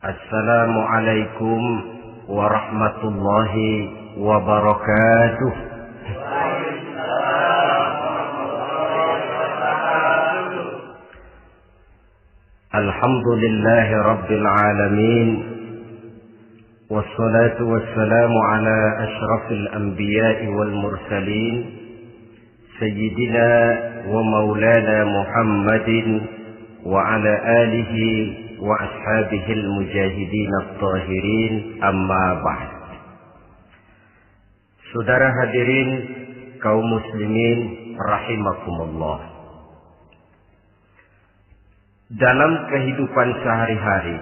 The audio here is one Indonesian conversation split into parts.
Assalamualaikum warahmatullahi wabarakatuh. Alhamdulillahi rabbil alamin. Wassalatu wassalamu ala ashrafil anbiya'i wal mursalin, Sayyidina wa maulana Muhammadin wa ala alihi wa ashabihil mujahidin at-tahirin, amma ba'd. Saudara hadirin kaum muslimin rahimakumullah. Dalam kehidupan sehari-hari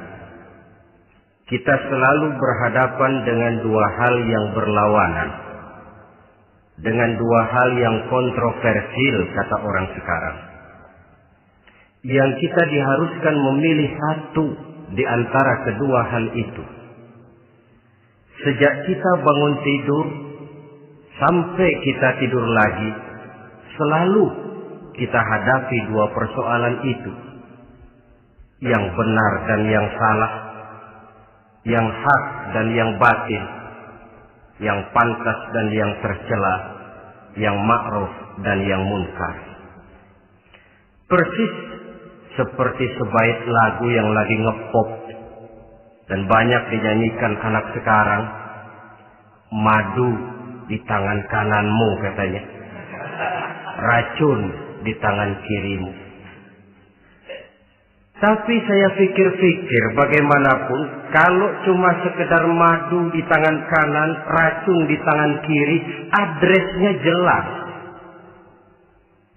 kita selalu berhadapan dengan dua hal yang berlawanan, dengan dua hal yang kontroversial kata orang sekarang, yang kita diharuskan memilih satu di antara kedua hal itu. Sejak kita bangun tidur sampai kita tidur lagi, selalu kita hadapi dua persoalan itu, yang benar dan yang salah, yang hak dan yang batil, yang pantas dan yang tercela, yang ma'ruf dan yang munkar. Persis seperti sebaik lagu yang lagi ngepop dan banyak dinyanyikan anak sekarang, madu di tangan kananmu katanya, racun di tangan kirimu. Tapi saya pikir-pikir, bagaimanapun kalau cuma sekedar madu di tangan kanan, racun di tangan kiri, adresnya jelas.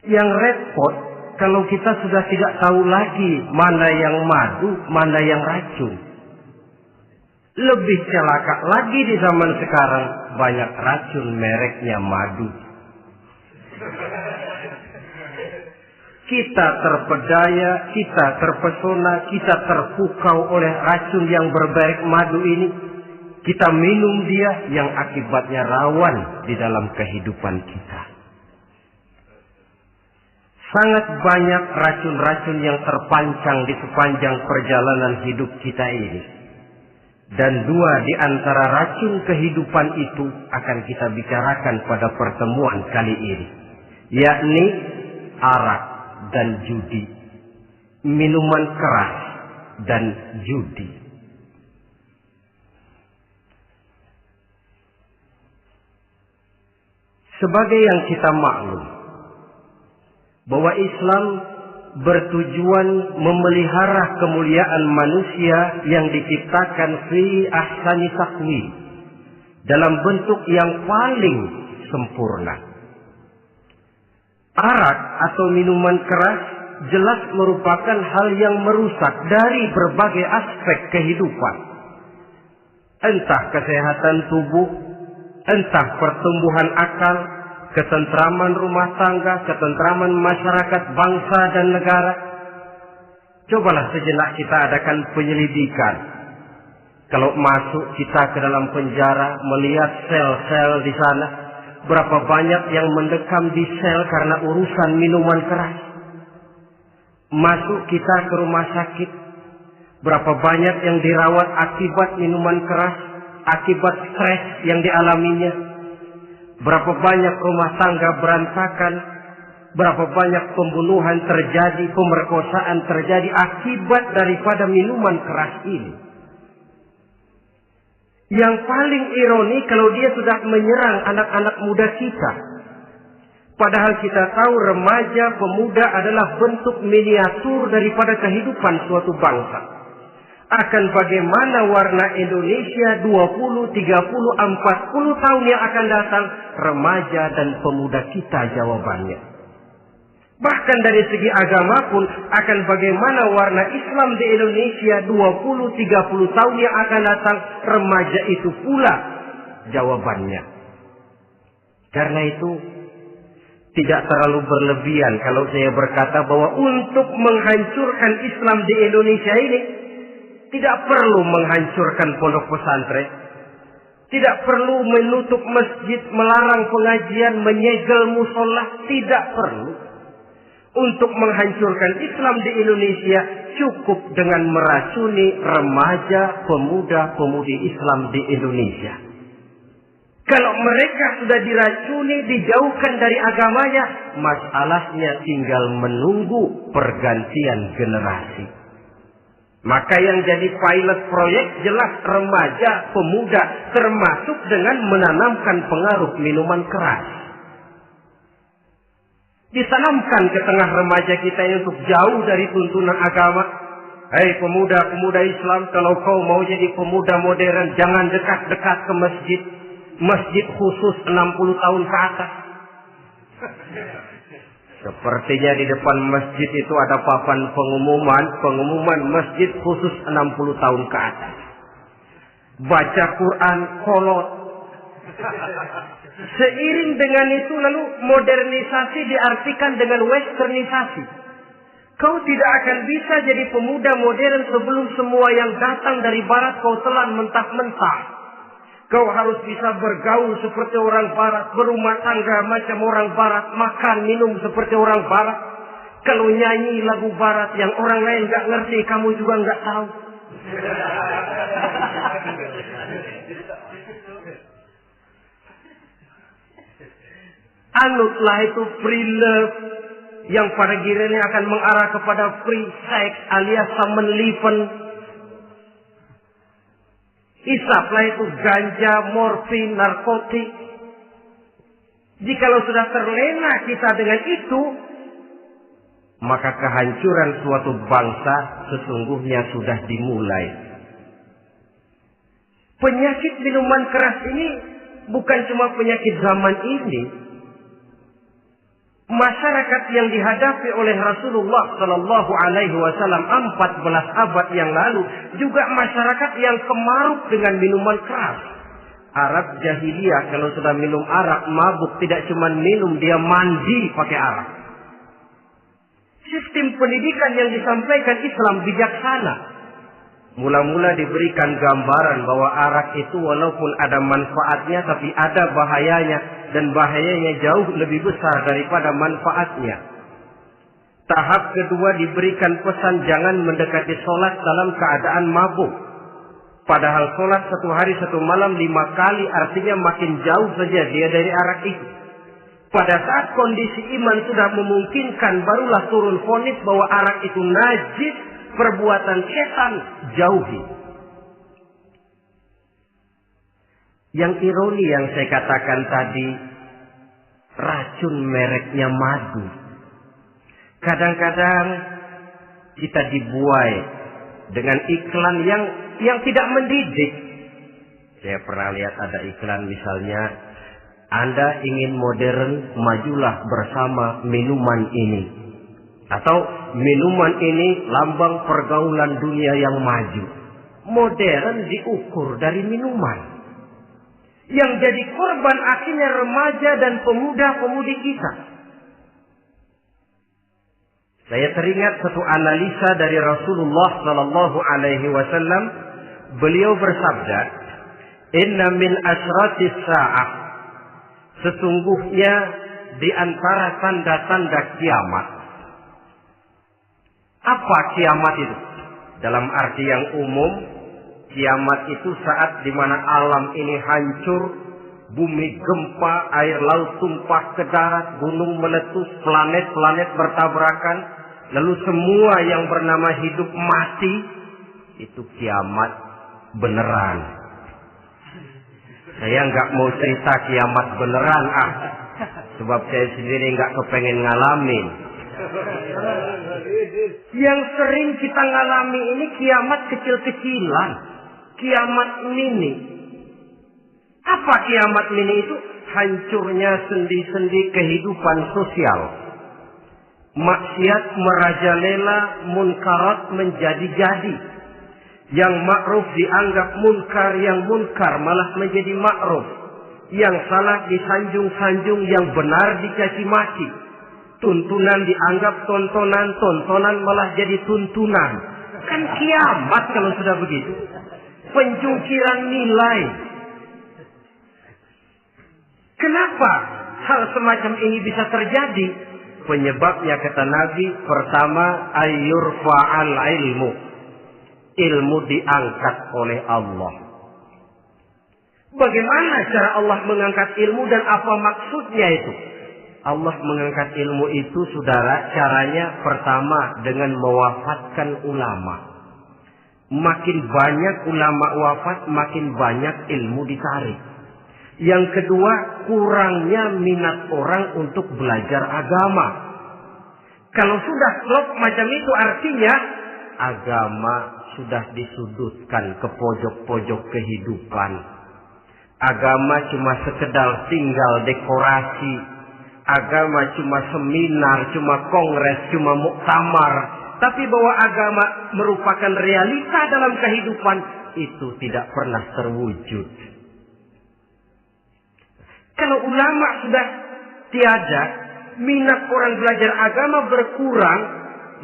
Yang repot kalau kita sudah tidak tahu lagi mana yang madu, mana yang racun. Lebih celaka lagi di zaman sekarang, banyak racun mereknya madu. Kita terpedaya, kita terpesona, kita terpukau oleh racun yang bermerek madu ini. Kita minum dia yang akibatnya rawan di dalam kehidupan kita. Sangat banyak racun-racun yang terpancang di sepanjang perjalanan hidup kita ini. Dan dua di antara racun kehidupan itu akan kita bicarakan pada pertemuan kali ini, yakni arak dan judi, minuman keras dan judi. Sebagai yang kita maklum bahwa Islam bertujuan memelihara kemuliaan manusia yang diciptakan fi ahsani taqwim, dalam bentuk yang paling sempurna. Arak atau minuman keras jelas merupakan hal yang merusak dari berbagai aspek kehidupan. Entah kesehatan tubuh, entah pertumbuhan akal, ketentraman rumah tangga, ketentraman masyarakat, bangsa dan negara. Cobalah sejenak kita adakan penyelidikan. Kalau masuk kita ke dalam penjara, melihat sel-sel di sana, berapa banyak yang mendekam di sel karena urusan minuman keras. Masuk kita ke rumah sakit, berapa banyak yang dirawat akibat minuman keras, akibat stres yang dialaminya. Berapa banyak rumah tangga berantakan, berapa banyak pembunuhan terjadi, pemerkosaan terjadi akibat daripada minuman keras ini. Yang paling ironi kalau dia sudah menyerang anak-anak muda kita. Padahal kita tahu remaja, pemuda adalah bentuk miniatur daripada kehidupan suatu bangsa. Akan bagaimana warna Indonesia 20, 30, 40 tahun yang akan datang, remaja dan pemuda kita jawabannya. Bahkan dari segi agama pun akan bagaimana warna Islam di Indonesia 20, 30 tahun yang akan datang, remaja itu pula jawabannya. Karena itu tidak terlalu berlebihan kalau saya berkata bahwa untuk menghancurkan Islam di Indonesia ini tidak perlu menghancurkan pondok pesantren, tidak perlu menutup masjid, melarang pengajian, menyegel musola, tidak perlu. untuk menghancurkan Islam di Indonesia cukup dengan meracuni remaja, pemuda-pemudi Islam di Indonesia. Kalau mereka sudah diracuni, dijauhkan dari agamanya, masalahnya tinggal menunggu pergantian generasi. Maka yang jadi pilot proyek jelas remaja, pemuda, termasuk dengan menanamkan pengaruh minuman keras. Ditanamkan ke tengah remaja kita untuk jauh dari tuntunan agama. Hei pemuda-pemuda Islam, kalau kau mau jadi pemuda modern, jangan dekat-dekat ke masjid. Masjid khusus 60 tahun ke atas. Sepertinya di depan masjid itu ada papan pengumuman masjid khusus 60 tahun ke atas. Baca Quran kolot. Seiring dengan itu lalu modernisasi diartikan dengan westernisasi. Kau tidak akan bisa jadi pemuda modern sebelum semua yang datang dari barat kau telan mentah-mentah. Kau harus bisa bergaul seperti orang barat, berumah tangga macam orang barat, makan minum seperti orang barat. Kalau nyanyi lagu barat yang orang lain gak ngerti, kamu juga gak tahu. Anutlah itu free love yang pada gilirannya akan mengarah kepada free sex alias samen-leven. Isaplah itu ganja, morfin, narkotik. Jikalau sudah terlena kita dengan itu, maka kehancuran suatu bangsa sesungguhnya sudah dimulai. Penyakit minuman keras ini bukan cuma penyakit zaman ini. Masyarakat yang dihadapi oleh Rasulullah Sallallahu Alaihi Wasallam 14 abad yang lalu juga masyarakat yang kemaruk dengan minuman keras. Arab jahiliyah kalau sudah minum arak mabuk, tidak cuma minum, dia mandi pakai arak. Sistem pendidikan yang disampaikan Islam bijaksana. Mula-mula diberikan gambaran bahwa arak itu walaupun ada manfaatnya tapi ada bahayanya, dan bahayanya jauh lebih besar daripada manfaatnya. Tahap kedua diberikan pesan jangan mendekati sholat dalam keadaan mabuk. Padahal sholat 1 hari 1 malam 5 kali artinya makin jauh saja dia dari arak itu. Pada saat kondisi iman sudah memungkinkan, barulah turun vonis bahwa arak itu najis, perbuatan setan, jauhi. Yang ironi yang saya katakan tadi, racun mereknya madu. Kadang-kadang kita dibuai dengan iklan yang tidak mendidik. Saya pernah lihat ada iklan misalnya, Anda ingin modern, majulah bersama minuman ini. Atau minuman ini lambang pergaulan dunia yang maju. Modern diukur dari minuman. Yang jadi korban akhirnya remaja dan pemuda-pemudi kita. Saya teringat satu analisa dari Rasulullah Sallallahu Alaihi Wasallam. Beliau bersabda, Inna min asratis sa'ah. Sesungguhnya di antara tanda-tanda kiamat. Apa kiamat itu? Dalam arti yang umum, kiamat itu saat di mana alam ini hancur, bumi gempa, air laut tumpah ke darat, gunung meletus, planet-planet bertabrakan, lalu semua yang bernama hidup mati. Itu kiamat beneran. Saya nggak mau cerita kiamat beneran, sebab saya sendiri nggak kepengen ngalamin. Yang sering kita ngalami ini kiamat kecil-kecilan, kiamat mini. Apa kiamat mini itu? Hancurnya sendi-sendi kehidupan sosial. Maksiat merajalela, munkarat menjadi-jadi. Yang ma'ruf dianggap munkar, yang munkar malah menjadi ma'ruf. Yang salah disanjung-sanjung, yang benar dicaci maki. Tuntunan dianggap tontonan, tontonan malah jadi tuntunan. Kan kiamat kalau sudah begitu. Pencungkiran nilai. Kenapa hal semacam ini bisa terjadi? Penyebabnya kata Nabi, pertama ayyurfa'al ilmu. Ilmu diangkat oleh Allah. Bagaimana cara Allah mengangkat ilmu dan apa maksudnya itu? Allah mengangkat ilmu itu, saudara, caranya pertama dengan mewafatkan ulama. Makin banyak ulama wafat, makin banyak ilmu ditarik. Yang kedua, kurangnya minat orang untuk belajar agama. Kalau sudah klop macam itu, artinya agama sudah disudutkan ke pojok-pojok kehidupan. Agama cuma sekedar tinggal dekorasi. Agama cuma seminar, cuma kongres, cuma muktamar. Tapi bahwa agama merupakan realita dalam kehidupan, itu tidak pernah terwujud. Kalau ulama sudah tiada, minat orang belajar agama berkurang,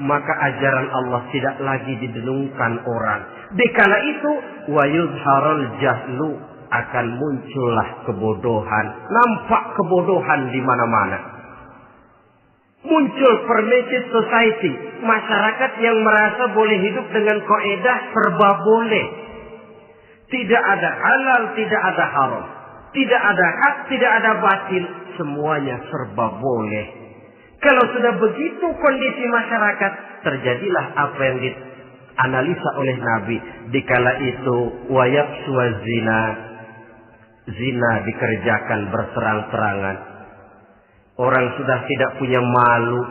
maka ajaran Allah tidak lagi didengungkan orang. Dikala itu, wa yuzharul jahlu, akan muncullah kebodohan. Nampak kebodohan di mana-mana. Muncul permissive society, masyarakat yang merasa boleh hidup dengan kaidah serba boleh. Tidak ada halal, tidak ada haram. Tidak ada hak, tidak ada batil. Semuanya serba boleh. Kalau sudah begitu kondisi masyarakat, terjadilah apa yang dianalisa oleh Nabi. Dikala itu, wayabsu zina. Zina dikerjakan berterang-terangan. Orang sudah tidak punya malu.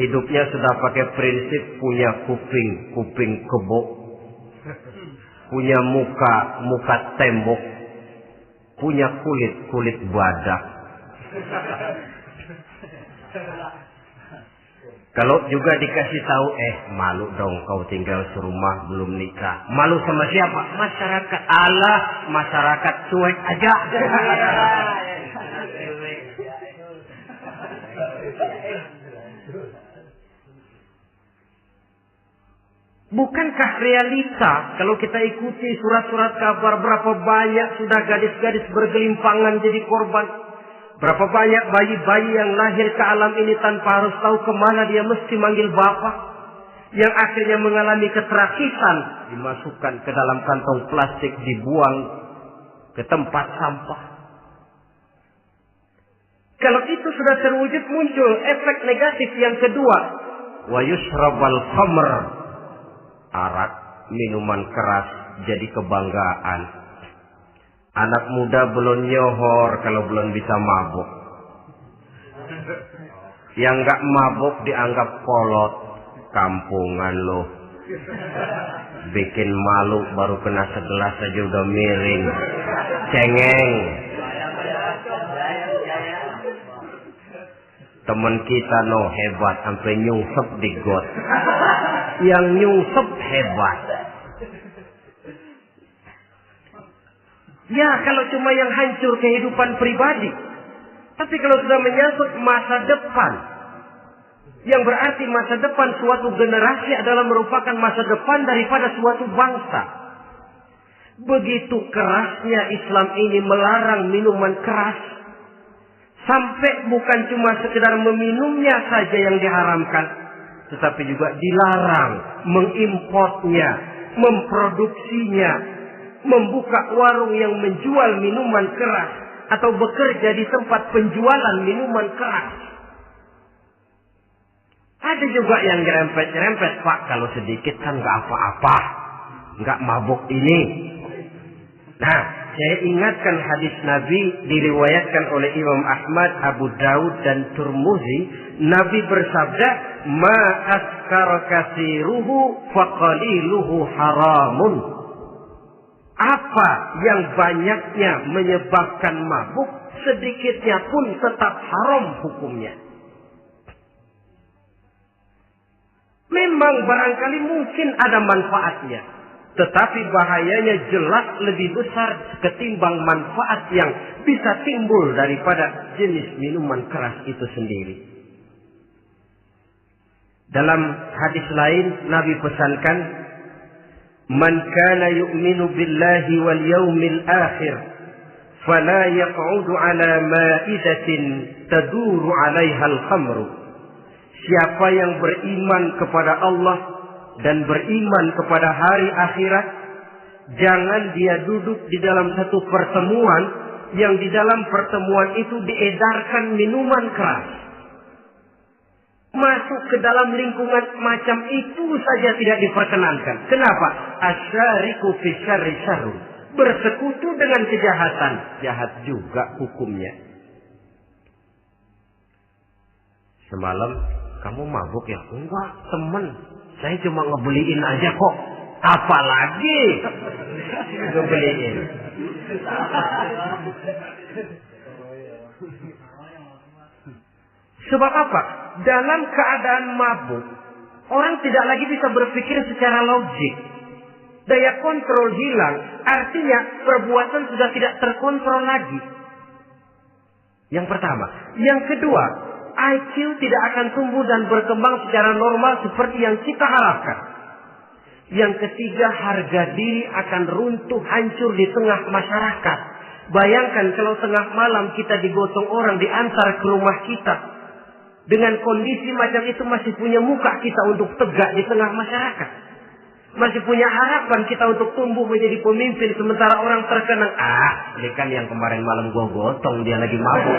Hidupnya sudah pakai prinsip punya kuping kebo. Punya muka tembok. Punya kulit badak. Kalau juga dikasih tahu, malu dong kau tinggal serumah belum nikah. Malu sama siapa? Masyarakat. Allah, masyarakat cuek aja. Bukankah realita kalau kita ikuti surat-surat kabar, berapa banyak sudah gadis-gadis bergelimpangan jadi korban? Berapa banyak bayi-bayi yang lahir ke alam ini tanpa harus tahu kemana dia mesti manggil bapak. Yang akhirnya mengalami keterakisan, dimasukkan ke dalam kantong plastik, dibuang ke tempat sampah. Kalau itu sudah terwujud, muncul efek negatif yang kedua. Wa yushrabal khamr. Arak, minuman keras jadi kebanggaan. Anak muda belum nyohor kalau belum bisa mabuk. Yang gak mabuk dianggap kolot. Kampungan loh. Bikin malu baru kena segelas aja udah miring. Cengeng. Temen kita hebat sampai nyungsep di got. Yang nyungsep hebat. Ya, kalau cuma yang hancur kehidupan pribadi. Tapi kalau sudah menyangkut masa depan, yang berarti masa depan suatu generasi adalah merupakan masa depan daripada suatu bangsa. Begitu kerasnya Islam ini melarang minuman keras. Sampai bukan cuma sekedar meminumnya saja yang diharamkan, tetapi juga dilarang mengimportnya, memproduksinya, membuka warung yang menjual minuman keras atau bekerja di tempat penjualan minuman keras. Ada juga yang nyerempet-nyerempet, Pak, kalau sedikit kan nggak apa-apa, nggak mabuk ini. Nah, saya ingatkan hadis Nabi diriwayatkan oleh Imam Ahmad, Abu Daud dan Tirmidzi. Nabi bersabda, "Ma askara katsiruhu faqaliluhu haramun." Apa yang banyaknya menyebabkan mabuk, sedikitnya pun tetap haram hukumnya. Memang barangkali mungkin ada manfaatnya, tetapi bahayanya jelas lebih besar ketimbang manfaat yang bisa timbul daripada jenis minuman keras itu sendiri. Dalam hadis lain Nabi pesankan, "Man kana yu'minu billahi wal yawmil akhir fala yaq'udu ala ma'idatin taduru 'alaiha al-khamru. Siapa yang beriman kepada Allah dan beriman kepada hari akhirat, jangan dia duduk di dalam satu pertemuan yang di dalam pertemuan itu diedarkan minuman keras. Masuk ke dalam lingkungan macam itu saja tidak diperkenankan. Kenapa? Asyariku fi syarri syarrun. Bersekutu dengan kejahatan, jahat juga hukumnya. Semalam kamu mabuk ya? Enggak, temen. Saya cuma ngebeliin aja kok. Apalagi ngebeliin. Sebab apa? Dalam keadaan mabuk, orang tidak lagi bisa berpikir secara logik. Daya kontrol hilang, artinya perbuatan sudah tidak terkontrol lagi. Yang pertama. Yang kedua, IQ tidak akan tumbuh dan berkembang secara normal seperti yang kita harapkan. Yang ketiga, harga diri akan runtuh hancur di tengah masyarakat. Bayangkan kalau tengah malam kita digotong orang, diantar ke rumah kita. Dengan kondisi macam itu masih punya muka kita untuk tegak di tengah masyarakat. Masih punya harapan kita untuk tumbuh menjadi pemimpin sementara orang terkenang. Ini kan yang kemarin malam gua gotong, dia lagi mabuk.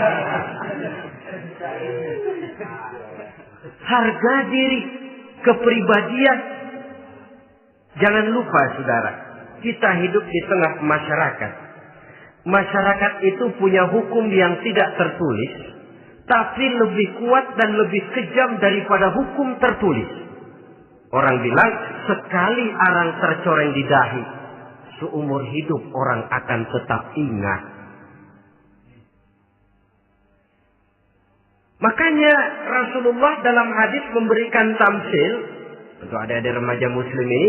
Harga diri, kepribadian. Jangan lupa saudara, kita hidup di tengah masyarakat. Masyarakat itu punya hukum yang tidak tertulis, tapi lebih kuat dan lebih kejam daripada hukum tertulis. Orang bilang, sekali arang tercoreng di dahi, seumur hidup orang akan tetap ingat. Makanya Rasulullah dalam hadis memberikan tamsil untuk adik-adik remaja muslim ini,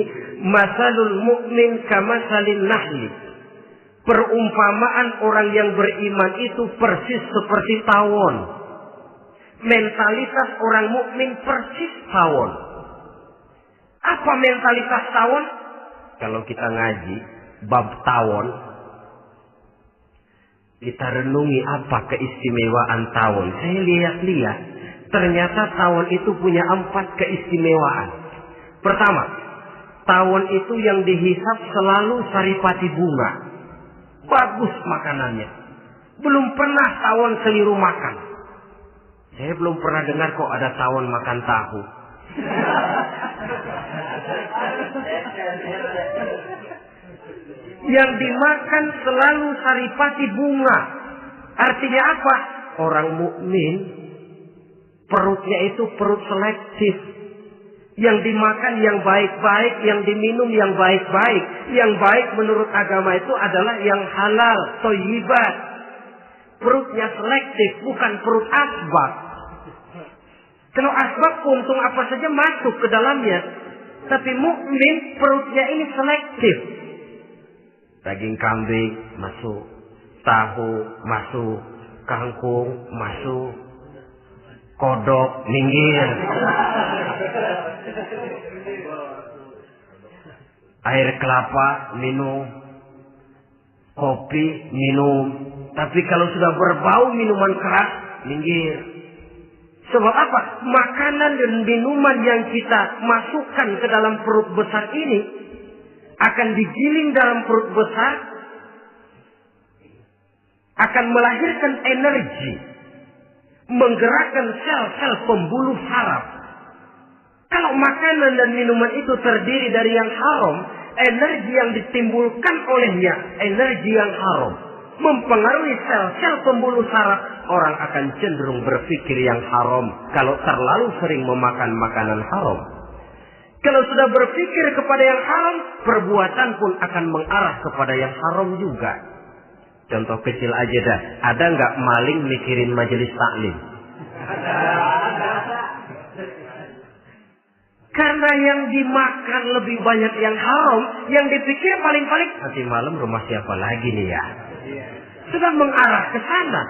masalul mu'min kamasalin nahli. Perumpamaan orang yang beriman itu persis seperti tawon. Mentalitas orang mukmin persis tawon. Apa mentalitas tawon? Kalau kita ngaji bab tawon, kita renungi apa keistimewaan tawon. Saya lihat-lihat, ternyata tawon itu punya 4 keistimewaan. Pertama, tawon itu yang dihisap selalu saripati bunga. Bagus makanannya. Belum pernah tawon keliru makan. Saya belum pernah dengar kok ada tawon makan tahu. Yang dimakan selalu saripati bunga. Artinya apa? Orang mukmin perutnya itu perut selektif. Yang dimakan yang baik-baik, yang diminum yang baik-baik. Yang baik menurut agama itu adalah yang halal, thayyibat. Perutnya selektif, bukan perut asbab. Kalau asbab untung apa saja masuk ke dalamnya. Tapi mukmin perutnya ini selektif. Daging kambing masuk, tahu masuk, kangkung masuk, kodok minggir. Air kelapa minum, kopi minum. Tapi kalau sudah berbau minuman keras, minggir. Sebab apa? Makanan dan minuman yang kita masukkan ke dalam perut besar ini akan digiling dalam perut besar, akan melahirkan energi, menggerakkan sel-sel pembuluh saraf. Kalau makanan dan minuman itu terdiri dari yang haram, energi yang ditimbulkan olehnya energi yang haram, mempengaruhi sel-sel pembuluh saraf. Orang akan cenderung berpikir yang haram kalau terlalu sering memakan makanan haram. Kalau sudah berpikir kepada yang haram, perbuatan pun akan mengarah kepada yang haram juga. Contoh kecil aja dah. Ada nggak maling mikirin majelis taklim? Karena yang dimakan lebih banyak yang haram, yang dipikir paling-paling nanti malam rumah siapa lagi nih ya? Sudah mengarah ke sana.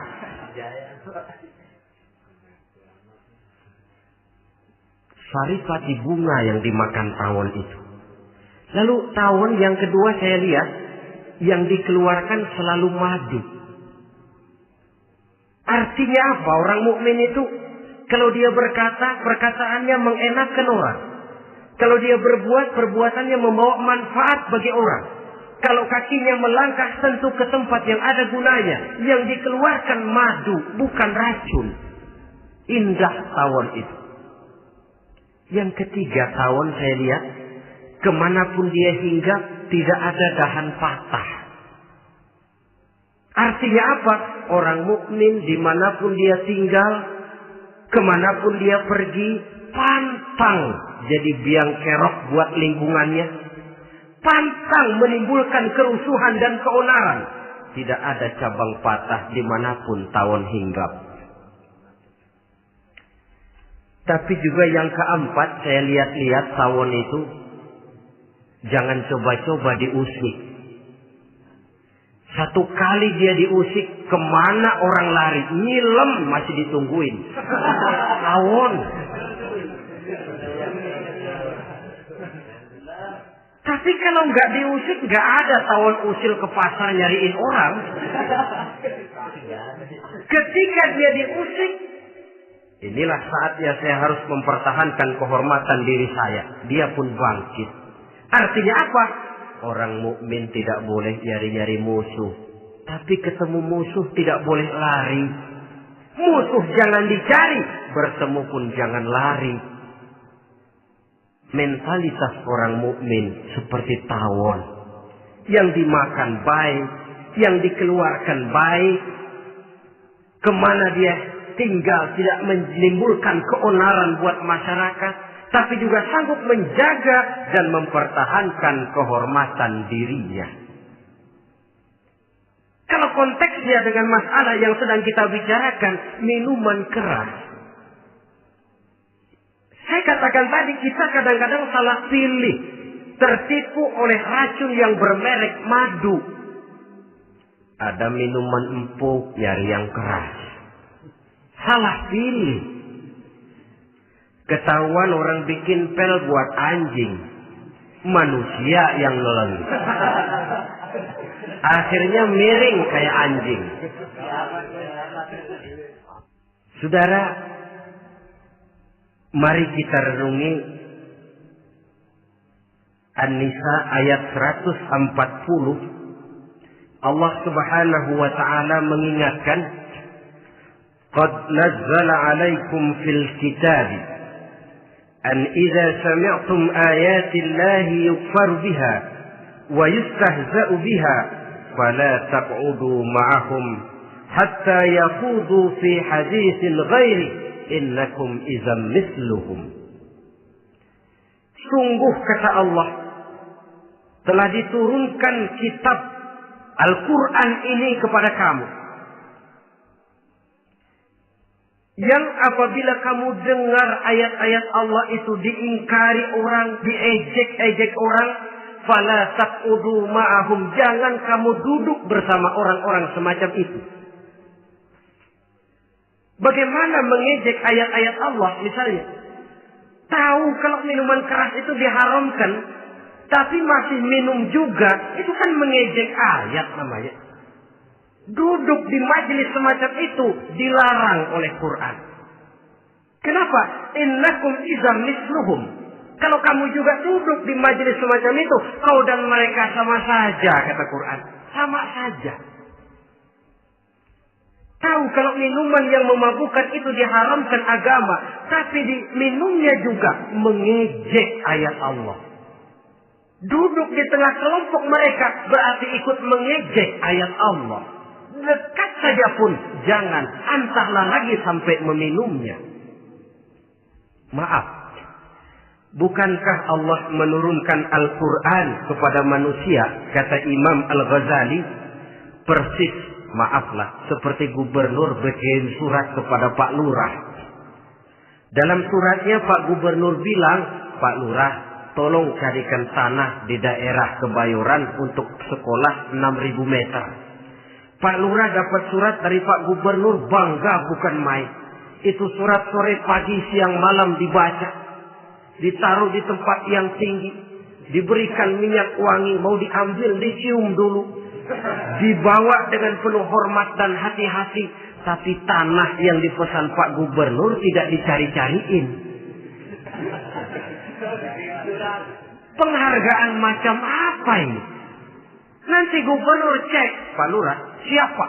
Saripati bunga yang dimakan tawon itu. Lalu tawon yang kedua saya lihat yang dikeluarkan selalu madu. Artinya apa? Orang mukmin itu kalau dia berkata, perkataannya mengenakan orang. Kalau dia berbuat, perbuatannya membawa manfaat bagi orang. Kalau kakinya melangkah tentu ke tempat yang ada gunanya. Yang dikeluarkan madu, bukan racun. Indah tawon itu. Yang ketiga, tawon saya lihat, kemanapun dia hinggap, tidak ada dahan patah. Artinya apa? Orang mukmin dimanapun dia tinggal, kemanapun dia pergi, pantang jadi biang kerok buat lingkungannya. Pantang menimbulkan kerusuhan dan keonaran. Tidak ada cabang patah dimanapun tawon hinggap. Tapi juga yang keempat, saya lihat-lihat tawon itu, jangan coba-coba diusik. Satu kali dia diusik, kemana orang lari? Nyilem masih ditungguin. Tawon. Tapi kalau nggak diusik, nggak ada tawon usil ke pasar nyariin orang. Ketika dia diusik, inilah saatnya saya harus mempertahankan kehormatan diri saya. Dia pun bangkit. Artinya apa? Orang mukmin tidak boleh nyari-nyari musuh. Tapi ketemu musuh tidak boleh lari. Musuh jangan dicari. Bertemu pun jangan lari. Mentalitas orang mukmin seperti tawon. Yang dimakan baik. Yang dikeluarkan baik. Kemana dia tinggal tidak menimbulkan keonaran buat masyarakat. Tapi juga sanggup menjaga dan mempertahankan kehormatan dirinya. Kalau konteksnya dengan masalah yang sedang kita bicarakan, minuman keras. Saya katakan tadi, kita kadang-kadang salah pilih. Tertipu oleh racun yang bermerek madu. Ada minuman empuk, nyari yang keras. Salah pilih. Ketahuan orang bikin pel buat anjing. Manusia yang nelen. Akhirnya miring kayak anjing. Saudara, mari kita renungi An-Nisa ayat 140. Allah Subhanahu wa ta'ala mengingatkan, "Qad nazzala 'alaikum fil kitab أن إذا سمعتم آيات الله يكفر بها ويستهزأ بها فلا تقعدوا معهم حتى يخوضوا في حديث غيره إنكم إذا مثلهم." Sungguh kata Allah, telah diturunkan kitab Al-Quran ini kepada kamu, yang apabila kamu dengar ayat-ayat Allah itu diingkari orang, diejek-ejek orang, fala taqudu ma'ahum, jangan kamu duduk bersama orang-orang semacam itu. Bagaimana mengejek ayat-ayat Allah misalnya? Tahu kalau minuman keras itu diharamkan, tapi masih minum juga, itu kan mengejek ayat namanya. Duduk di majelis semacam itu dilarang oleh Quran. Kenapa? Innakum idzam misluhum. Kalau kamu juga duduk di majelis semacam itu, kau dan mereka sama saja, kata Quran. Sama saja. Tahu kalau minuman yang memabukkan itu diharamkan agama, tapi minumnya juga mengejek ayat Allah. Duduk di tengah kelompok mereka berarti ikut mengejek ayat Allah. Dekat saja pun jangan, entahlah lagi sampai meminumnya. Maaf, bukankah Allah menurunkan Al-Quran kepada manusia, kata Imam Al-Ghazali, persis, maaflah, seperti gubernur bikin surat kepada Pak Lurah. Dalam suratnya Pak Gubernur bilang, Pak Lurah, tolong carikan tanah di daerah Kebayoran untuk sekolah 6.000 meter. Pak Lurah dapat surat dari Pak Gubernur, bangga bukan main. Itu surat sore, pagi, siang, malam dibaca. Ditaruh di tempat yang tinggi. Diberikan minyak wangi, mau diambil, dicium dulu. Dibawa dengan penuh hormat dan hati-hati. Tapi tanah yang dipesan Pak Gubernur tidak dicari-cariin. Penghargaan macam apa ini? Nanti Gubernur cek, Pak Lurah, siapa?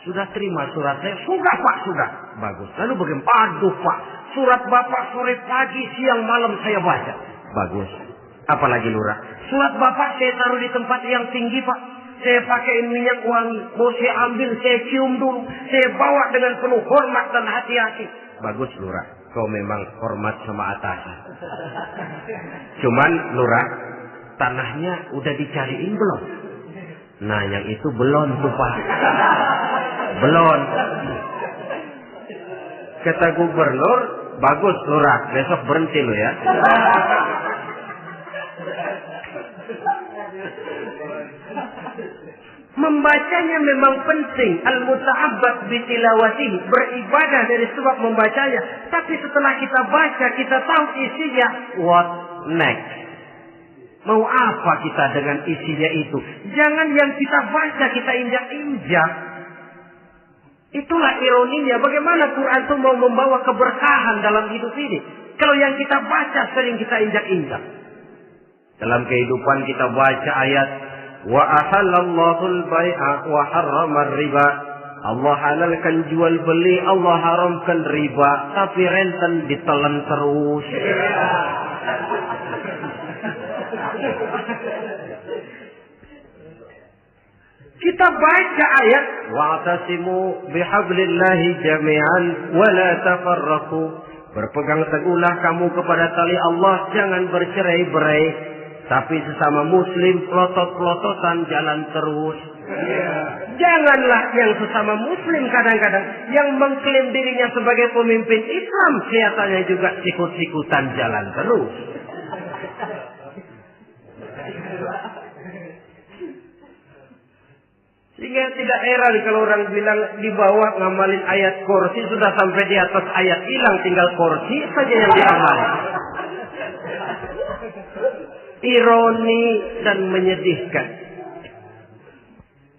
Sudah terima surat saya? Sudah Pak, sudah. Bagus. Lalu bagaimana? Aduh Pak, surat Bapak sore pagi, siang malam saya baca. Bagus. Apalagi Lurah? Surat Bapak saya taruh di tempat yang tinggi Pak. Saya pakai minyak wangi. Mau saya ambil, saya cium dulu. Saya bawa dengan penuh hormat dan hati-hati. Bagus Lurah. Kau memang hormat sama atasan. Cuman Lurah, tanahnya udah dicariin belum? Nah yang itu belum tuh Pak. Belum. Kata Gubernur, bagus Lurah. Besok berhenti lo ya. Membacanya memang penting. Al-muta'abbad bitilawatihi. Beribadah dari sebab membacanya. Tapi setelah kita baca, kita tahu isinya. What next? Mau apa kita dengan isinya itu? Jangan yang kita baca, kita injak-injak. Itulah ironinya. Bagaimana Quran itu mau membawa keberkahan dalam hidup ini. Kalau yang kita baca sering kita injak-injak. Dalam kehidupan kita baca ayat. Wa ahallallahu al-bai'a wa harrama riba. Allah halalkan jual beli, Allah haramkan riba, tapi renten ditelan terus. Kita baca ayat wa'tasimu bihablillahi jami'an wa la tafarraqu. Berpegang teguhlah kamu kepada tali Allah, jangan bercerai-berai. Tapi sesama muslim pelotot-pelototan jalan terus. Janganlah yang sesama muslim kadang-kadang yang mengklaim dirinya sebagai pemimpin Islam kelihatannya juga sikut-sikutan jalan terus. Sehingga tidak heran kalau orang bilang di bawah ngamalin ayat kursi sudah sampai di atas ayat hilang, tinggal kursi saja yang diamalin. Ironi dan menyedihkan.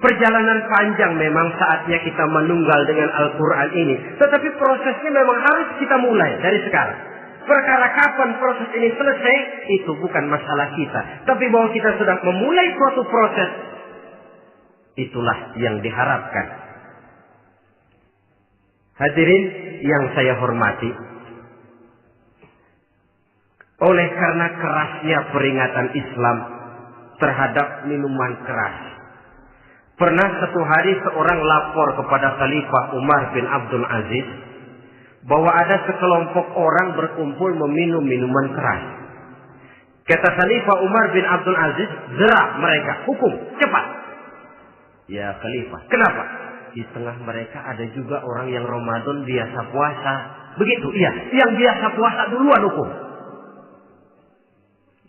Perjalanan panjang memang saatnya kita menunggal dengan Al-Quran ini. Tetapi prosesnya memang harus kita mulai dari sekarang. Perkara kapan proses ini selesai, itu bukan masalah kita. Tapi bahwa kita sudah memulai suatu proses, itulah yang diharapkan. Hadirin yang saya hormati. Oleh karena kerasnya peringatan Islam terhadap minuman keras. Pernah satu hari seorang lapor kepada Khalifah Umar bin Abdul Aziz bahwa ada sekelompok orang berkumpul meminum minuman keras. Kata Khalifah Umar bin Abdul Aziz, "Zerah mereka, hukum, cepat." Ya Khalifah, kenapa? Di tengah mereka ada juga orang yang Ramadan biasa puasa. Begitu, iya, yang biasa puasa duluan hukum.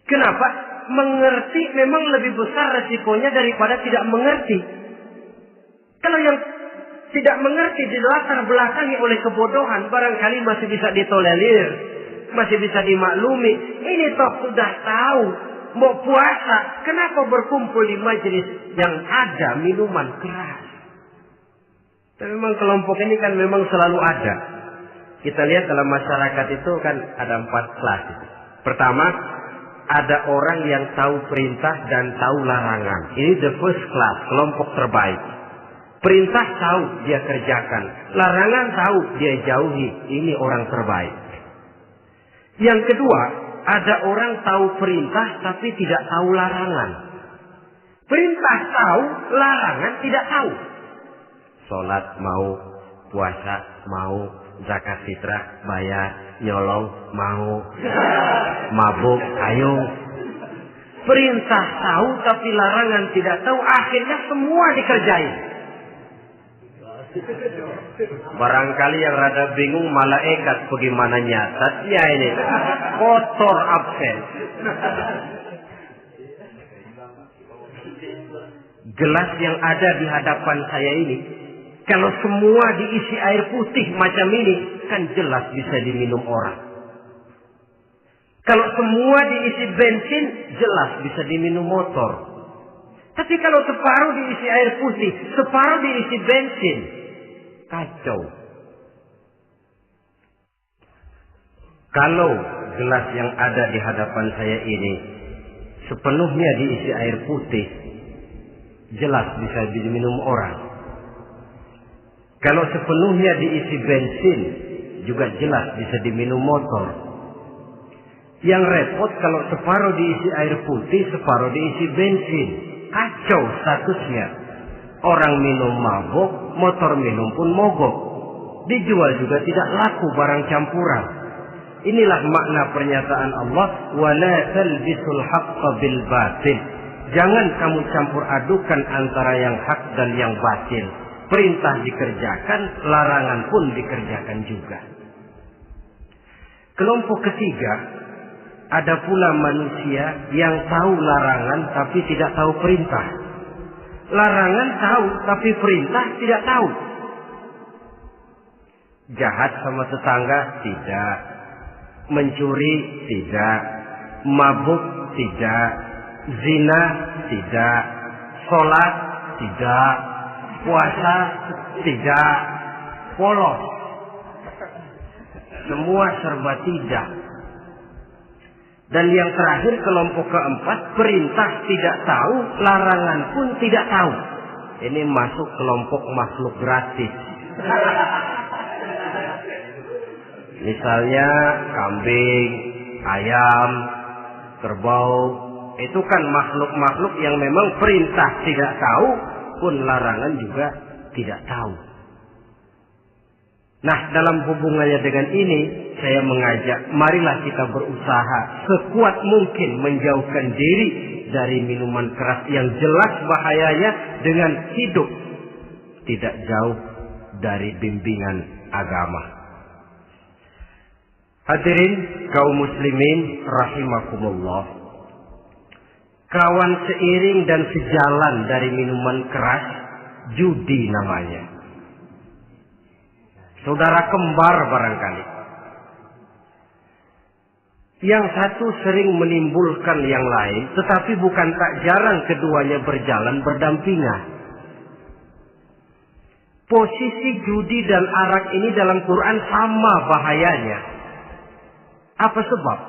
Kenapa? Mengerti memang lebih besar resikonya daripada tidak mengerti. Kalau yang tidak mengerti dilatar belakangi oleh kebodohan, barangkali masih bisa ditolerir, masih bisa dimaklumi. Ini toh sudah tahu mau puasa, kenapa berkumpul di majelis yang ada minuman keras? Tapi memang kelompok ini kan memang selalu ada. Kita lihat dalam masyarakat itu kan ada 4 kelas. Pertama, ada orang yang tahu perintah dan tahu larangan. Ini the first class, kelompok terbaik. Perintah tahu, dia kerjakan. Larangan tahu, dia jauhi. Ini orang terbaik. Yang kedua, ada orang tahu perintah tapi tidak tahu larangan. Perintah tahu, larangan tidak tahu. Sholat mau, puasa mau, zakat fitrah bayar, nyolong mau, mabuk ayo. Perintah tahu tapi larangan tidak tahu, akhirnya semua dikerjain. Barangkali yang rada bingung malaikat bagaimana nyatatnya ini, kotor absen. Gelas yang ada di hadapan saya ini, kalau semua diisi air putih macam ini, kan jelas bisa diminum orang. Kalau semua diisi bensin, jelas bisa diminum motor. Tapi kalau separuh diisi air putih, separuh diisi bensin, kacau. Kalau gelas yang ada di hadapan saya ini sepenuhnya diisi air putih, jelas bisa diminum orang. Kalau sepenuhnya diisi bensin, juga jelas bisa diminum motor. Yang repot kalau separuh diisi air putih, separuh diisi bensin. Kacau statusnya. Orang minum mabok, motor minum pun mogok. Dijual juga tidak laku barang campuran. Inilah makna pernyataan Allah, wala talbisul haqqa bil batil. Jangan kamu campur adukan antara yang hak dan yang batil. Perintah dikerjakan, larangan pun dikerjakan juga. Kelompok ketiga, ada pula manusia yang tahu larangan tapi tidak tahu perintah. Larangan tahu tapi perintah tidak tahu. Jahat sama tetangga tidak, mencuri tidak, mabuk tidak, zina tidak, sholat tidak, puasa tidak, polos. Semua serba tidak. Dan yang terakhir, kelompok keempat, perintah tidak tahu, larangan pun tidak tahu. Ini masuk kelompok makhluk gratis. Misalnya kambing, ayam, kerbau, itu kan makhluk-makhluk yang memang perintah tidak tahu, pun larangan juga tidak tahu. Nah, dalam hubungannya dengan ini, saya mengajak, marilah kita berusaha sekuat mungkin menjauhkan diri dari minuman keras yang jelas bahayanya dengan hidup tidak jauh dari bimbingan agama. Hadirin kaum muslimin rahimakumullah. Kawan seiring dan sejalan dari minuman keras, judi namanya. Saudara kembar barangkali. Yang satu sering menimbulkan yang lain, tetapi bukan tak jarang keduanya berjalan berdampingan. Posisi judi dan arak ini dalam Quran sama bahayanya. Apa sebab?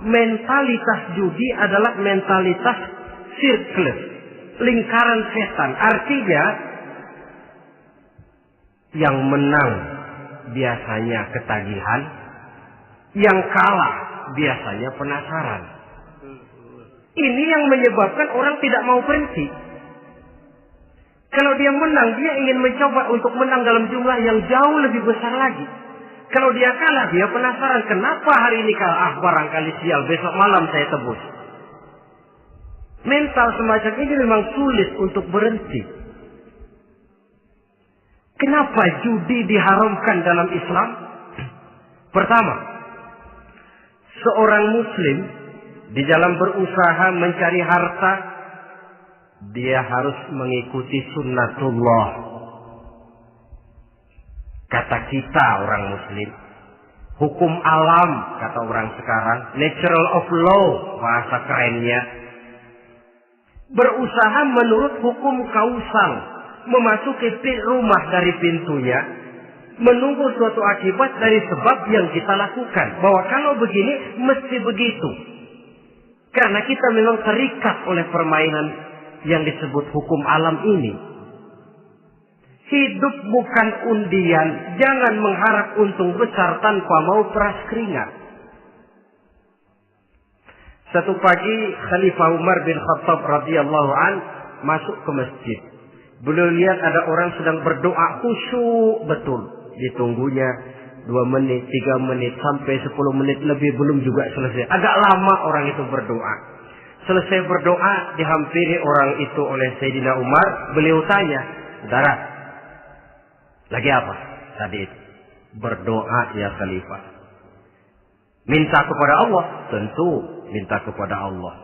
Mentalitas judi adalah mentalitas sirkel, lingkaran setan. Artinya, yang menang biasanya ketagihan, yang kalah biasanya penasaran. Ini yang menyebabkan orang tidak mau berhenti. Kalau dia menang, dia ingin mencoba untuk menang dalam jumlah yang jauh lebih besar lagi. Kalau dia kalah, dia penasaran, kenapa hari ini kalah? Barangkali sial, besok malam saya tebus. Mental semacam ini memang sulit untuk berhenti. Kenapa judi diharamkan dalam Islam? Pertama, seorang muslim di dalam berusaha mencari harta, dia harus mengikuti sunnatullah. Kata kita orang muslim, hukum alam kata orang sekarang, natural of law bahasa kerennya. Berusaha menurut hukum kausal, memasuki rumah dari pintunya, menunggu suatu akibat dari sebab yang kita lakukan. Bahwa kalau begini, mesti begitu. Karena kita memang terikat oleh permainan yang disebut hukum alam ini. Hidup bukan undian, jangan mengharap untung besar tanpa mau peras keringat. Satu pagi Khalifah Umar bin Khattab radhiyallahu an masuk ke masjid. Beliau lihat ada orang sedang berdoa khusyuk betul. Ditunggunya 2 menit, 3 menit, sampai 10 menit lebih belum juga selesai. Agak lama orang itu berdoa. Selesai berdoa, dihampiri orang itu oleh Sayyidina Umar. Beliau tanya, saudara, lagi apa tadi itu? Berdoa ya Khalifah. Minta kepada Allah? Tentu minta kepada Allah.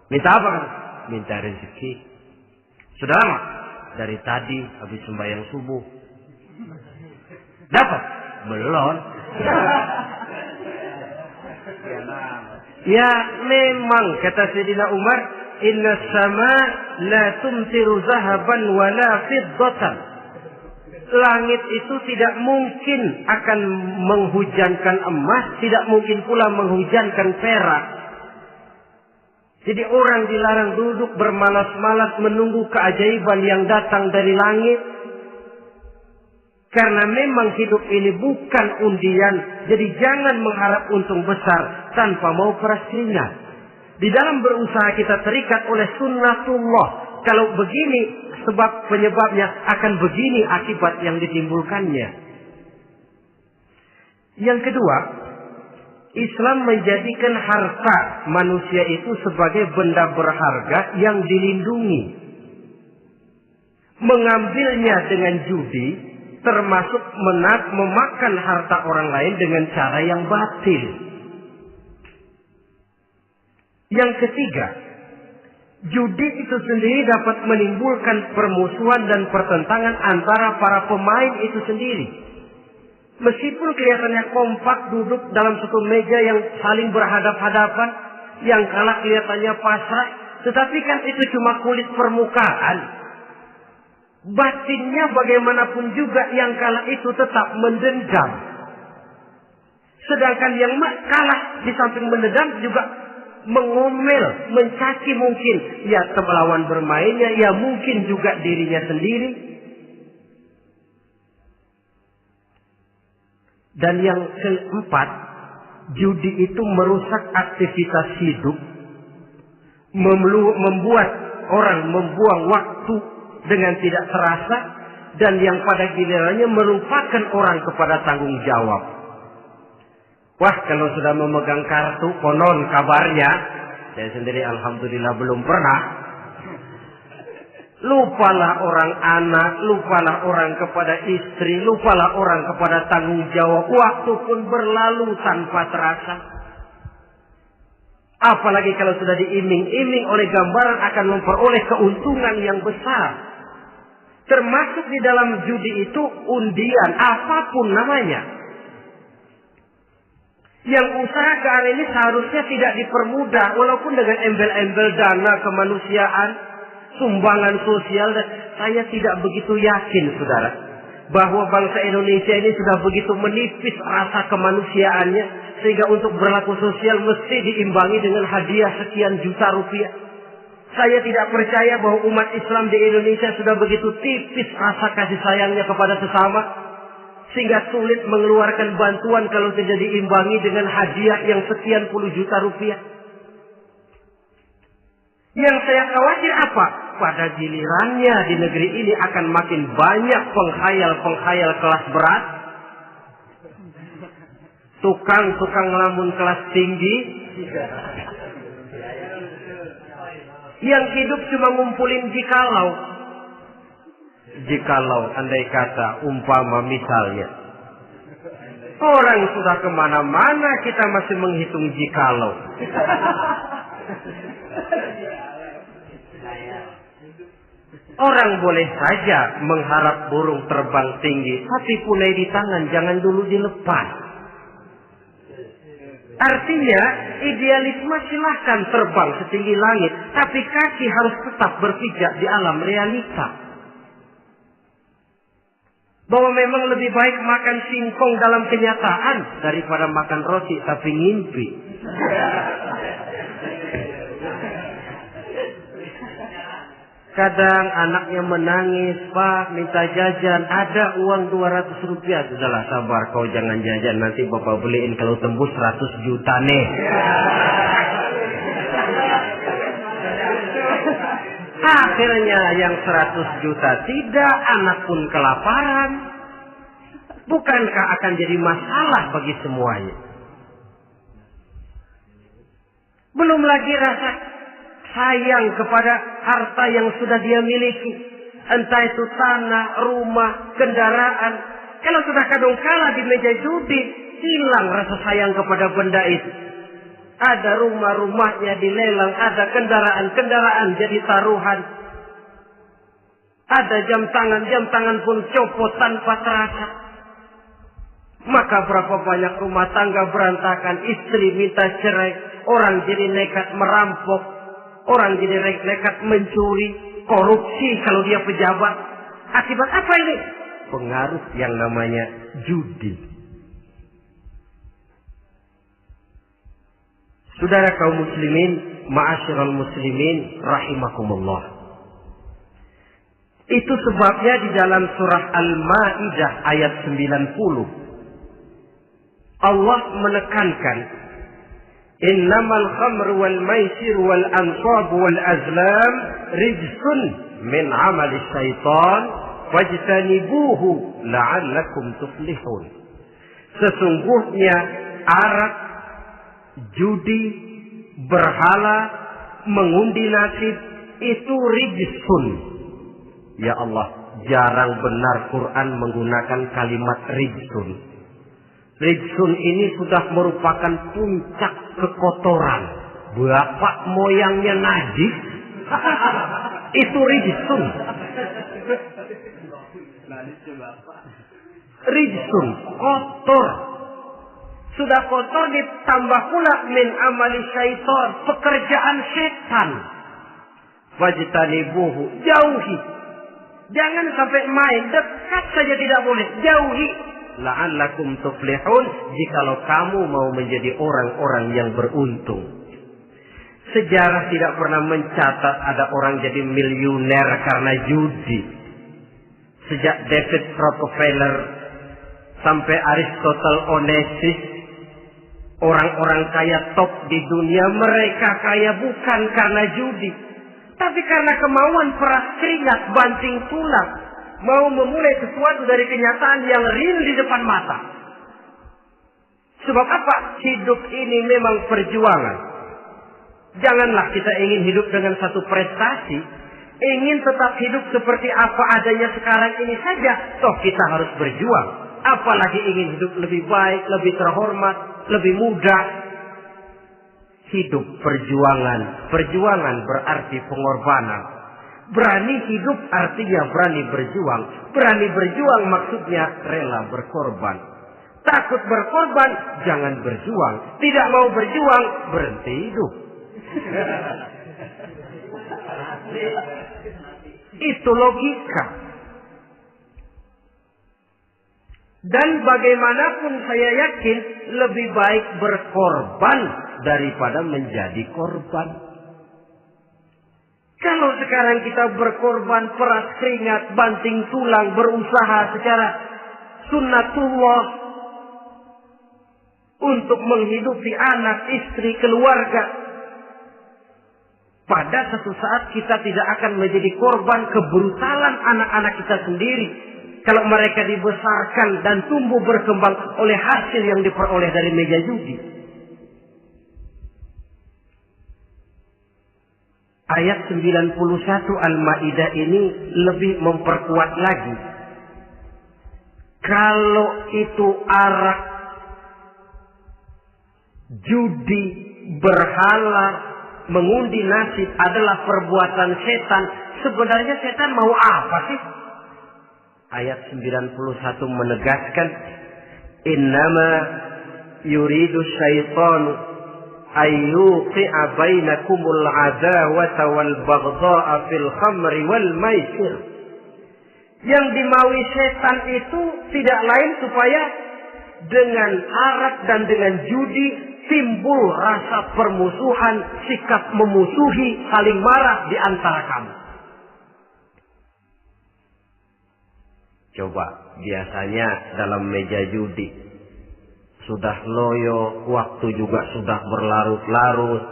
Minta apa kan? Minta rezeki. Sudah lama? Dari tadi habis sembahyang subuh. Dapat? Belum. Ya memang kata Sayyidina Umar, inna sama la tumtiru zahaban wala fiddatan. Langit itu tidak mungkin akan menghujankan emas, tidak mungkin pula menghujankan perak. Jadi orang dilarang duduk bermalas-malas menunggu keajaiban yang datang dari langit. Karena memang hidup ini bukan undian. Jadi jangan mengharap untung besar tanpa mau peras keringat. Di dalam berusaha kita terikat oleh sunnatullah. Kalau begini sebab penyebabnya, akan begini akibat yang ditimbulkannya. Yang kedua, Islam menjadikan harta manusia itu sebagai benda berharga yang dilindungi. Mengambilnya dengan judi termasuk memakan harta orang lain dengan cara yang batil. Yang ketiga, judi itu sendiri dapat menimbulkan permusuhan dan pertentangan antara para pemain itu sendiri. Meskipun kelihatannya kompak duduk dalam satu meja yang saling berhadap-hadapan, yang kalah kelihatannya pasrah, tetapi kan itu cuma kulit permukaan. Batinnya bagaimanapun juga yang kalah itu tetap mendendam. Sedangkan yang kalah di samping mendendam juga mengomel, mencaci mungkin ya lawan bermainnya, ya mungkin juga dirinya sendiri. Dan yang keempat, judi itu merusak aktivitas hidup, membuat orang membuang waktu dengan tidak terasa, dan yang pada gilirannya melupakan orang kepada tanggung jawab. Wah, kalau sudah memegang kartu, konon kabarnya, saya sendiri alhamdulillah belum pernah, lupalah orang anak, lupalah orang kepada istri, lupalah orang kepada tanggung jawab. Waktu pun berlalu tanpa terasa. Apalagi kalau sudah diiming-iming oleh gambaran akan memperoleh keuntungan yang besar. Termasuk di dalam judi itu undian, apapun namanya. Yang usaha ke arah ini seharusnya tidak dipermudah, walaupun dengan embel-embel dana kemanusiaan, sumbangan sosial. Dan saya tidak begitu yakin, saudara, bahwa bangsa Indonesia ini sudah begitu menipis rasa kemanusiaannya, sehingga untuk berlaku sosial mesti diimbangi dengan hadiah sekian juta rupiah. Saya tidak percaya bahwa umat Islam di Indonesia sudah begitu tipis rasa kasih sayangnya kepada sesama, sehingga sulit mengeluarkan bantuan kalau tidak diimbangi dengan hadiah yang sekian puluh juta rupiah. Yang saya khawatir apa? Pada gilirannya di negeri ini akan makin banyak penghayal-penghayal kelas berat, tukang-tukang ngelamun kelas tinggi, yang hidup cuma ngumpulin jikalau andai kata umpama misalnya orang sudah kemana-mana kita masih menghitung jikalau. Orang boleh saja mengharap burung terbang tinggi, tapi punai di tangan jangan dulu dilepas. Artinya idealisme silahkan terbang setinggi langit, tapi kaki harus tetap berpijak di alam realita. Bahwa memang lebih baik makan singkong dalam kenyataan daripada makan roti tapi ngimpi. Kadang anaknya menangis, Pak minta jajan, ada uang 200 rupiah. Sudahlah sabar, kau jangan jajan, nanti bapak beliin kalau tembus 100 juta nih. Akhirnya yang 100 juta tidak, anak pun kelaparan. Bukankah akan jadi masalah bagi semuanya? Belum lagi rasa sayang kepada harta yang sudah dia miliki. Entah itu tanah, rumah, kendaraan. Kalau sudah kadung kalah di meja judi, hilang rasa sayang kepada benda itu. Ada rumah-rumahnya dilelang, ada kendaraan-kendaraan jadi taruhan. Ada jam tangan pun copot tanpa terasa. Maka berapa banyak rumah tangga berantakan, istri minta cerai, orang jadi nekat merampok. Orang jadi nekat mencuri, korupsi kalau dia pejabat. Akibat apa ini? Pengaruh yang namanya judi. Saudara kaum muslimin, ma'asyiral muslimin rahimakumullah. Itu sebabnya di dalam surah Al-Maidah ayat 90 Allah menekankan, innamal khamru wal maisir wal ansab wal azlam rijsun min amali syaitan fajtanibuhu la'allakum tuflihun. Sesungguhnya arak, judi, berhala, mengundi nasib itu rijsun. Ya Allah, jarang benar Quran menggunakan kalimat rijsun. Rijsun ini sudah merupakan puncak kekotoran. Bapak moyangnya najis, itu rijsun. Rijsun, kotor. Sudah kotor ditambah pula min amali syaitan, pekerjaan setan. Wajtanibuhu, jauhi. Jangan sampai main, dekat saja tidak boleh, jauhi. La'allakum tuflihun, jikalau kamu mau menjadi orang-orang yang beruntung. Sejarah tidak pernah mencatat ada orang jadi miliuner karena judi. Sejak David Rockefeller sampai Aristotle Onassis, orang-orang kaya top di dunia, mereka kaya bukan karena judi, tapi karena kemauan peras keringat, banting tulang, mau memulai sesuatu dari kenyataan yang real di depan mata. Sebab apa? Hidup ini memang perjuangan. Janganlah kita ingin hidup dengan satu prestasi, ingin tetap hidup seperti apa adanya sekarang ini saja, toh kita harus berjuang. Apalagi ingin hidup lebih baik, lebih terhormat, lebih mudah. Hidup perjuangan. Perjuangan berarti pengorbanan. Berani hidup artinya berani berjuang. Berani berjuang maksudnya rela berkorban. Takut berkorban, jangan berjuang. Tidak mau berjuang, berhenti hidup. Itu logika. Dan bagaimanapun saya yakin lebih baik berkorban daripada menjadi korban. Kalau sekarang kita berkorban, peras keringat, banting tulang, berusaha secara sunnatullah untuk menghidupi anak, istri, keluarga, pada satu saat kita tidak akan menjadi korban kebrutalan anak-anak kita sendiri. Kalau mereka dibesarkan dan tumbuh berkembang oleh hasil yang diperoleh dari meja judi. Ayat 91 Al-Maidah ini lebih memperkuat lagi. Kalau itu arak, judi, berhala, mengundi nasib adalah perbuatan setan, sebenarnya setan mau apa sih? Ayat 91 menegaskan, innama yuridu syaitanu ayyuqi'a bainakumul adawata wal baghdha'a fil khamri wal maisir. Yang dimaui setan itu tidak lain supaya dengan arak dan dengan judi timbul rasa permusuhan, sikap memusuhi, saling marah di antara kamu. Coba, biasanya dalam meja judi sudah loyo, waktu juga sudah berlarut-larut.